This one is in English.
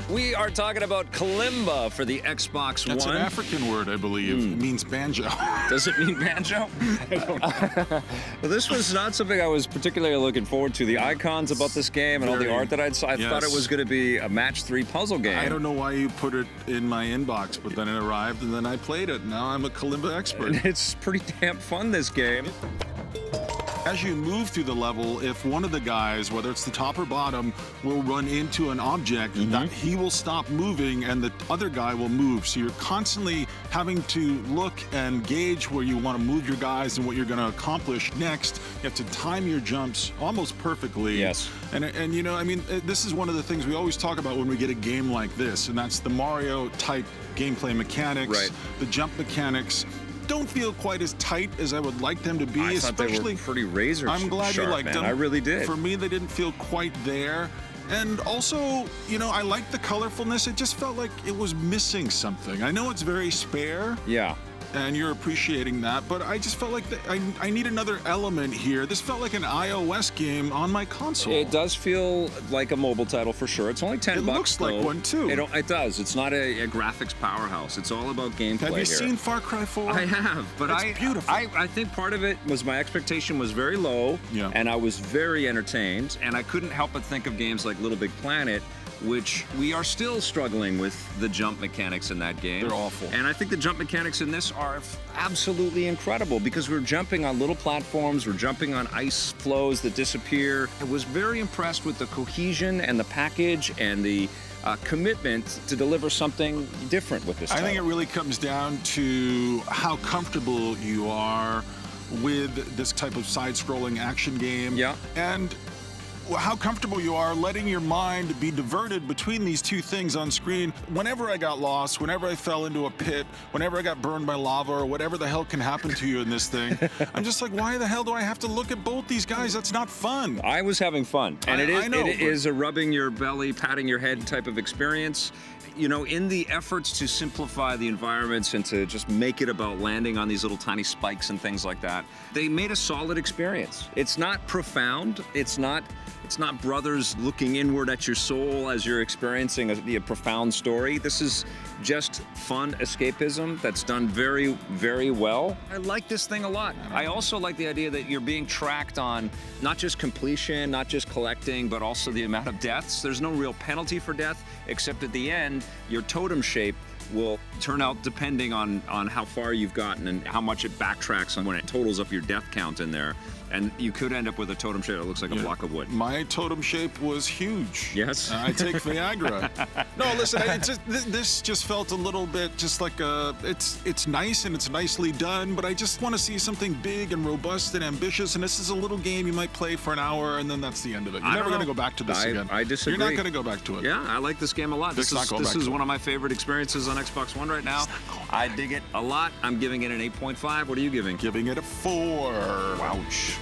We are talking about Kalimba for the Xbox One. That's an African word, I believe. It means banjo. Does it mean banjo? I don't know. Well, this was not something I was particularly looking forward to. The icons about this game and all the art that I thought it was going to be a match 3 puzzle game. I don't know why you put it in my inbox, but then it arrived and then I played it. Now I'm a Kalimba expert. And it's pretty damn fun, this game. As you move through the level, if one of the guys, whether it's the top or bottom, will run into an object, that he will stop moving and the other guy will move. So you're constantly having to look and gauge where you want to move your guys and what you're going to accomplish next. You have to time your jumps almost perfectly. Yes. And you know, I mean, this is one of the things we always talk about when we get a game like this, and that's the Mario-type gameplay mechanics, right. The jump mechanics. Don't feel quite as tight as I would like them to be. I thought they were pretty razor sharp. I'm glad you liked them. I really did. For me, they didn't feel quite there. And also, you know, I liked the colorfulness. It just felt like it was missing something. I know it's very spare. Yeah. And you're appreciating that, but I just felt like I need another element here. This felt like an iOS game on my console. It does feel like a mobile title for sure. It's only $10. It looks like one too. It does. It's not a graphics powerhouse. It's all about gameplay. Have you seen Far Cry 4? I have, but it's beautiful. I think part of it was my expectation was very low, and I was very entertained, and I couldn't help but think of games like Little Big Planet, which we are still struggling with the jump mechanics in that game. They're awful. And I think the jump mechanics in this are absolutely incredible because we're jumping on little platforms, we're jumping on ice flows that disappear. I was very impressed with the cohesion and the package and the commitment to deliver something different with this title. I think it really comes down to how comfortable you are with this type of side-scrolling action game. Yeah. And how comfortable you are letting your mind be diverted between these two things on screen. Whenever I got lost, whenever I fell into a pit, whenever I got burned by lava or whatever the hell can happen to you in this thing, I'm just like, why the hell do I have to look at both these guys? That's not fun. I was having fun. And it is but a rubbing your belly, patting your head type of experience. You know, in the efforts to simplify the environments and to just make it about landing on these little tiny spikes and things like that, they made a solid experience. It's not profound. It's not brothers looking inward at your soul as you're experiencing a profound story. This is just fun escapism that's done very, very well. I like this thing a lot. I also like the idea that you're being tracked on not just completion, not just collecting, but also the amount of deaths. There's no real penalty for death, except at the end, your totem shape will turn out depending on how far you've gotten and how much it backtracks on when it totals up your death count in there. And you could end up with a totem shape that looks like a block of wood. My totem shape was huge. Yes. I take Viagra. No, listen, this just felt a little bit just like it's nice and it's nicely done, but I just want to see something big and robust and ambitious, and this is a little game you might play for an hour and then that's the end of it. You're never going to go back to this again. I disagree. You're not going to go back to it. Yeah, I like this game a lot. This is one of my favorite experiences on Xbox One right now. I dig it a lot. I'm giving it an 8.5. What are you giving? Giving it a 4. Ouch.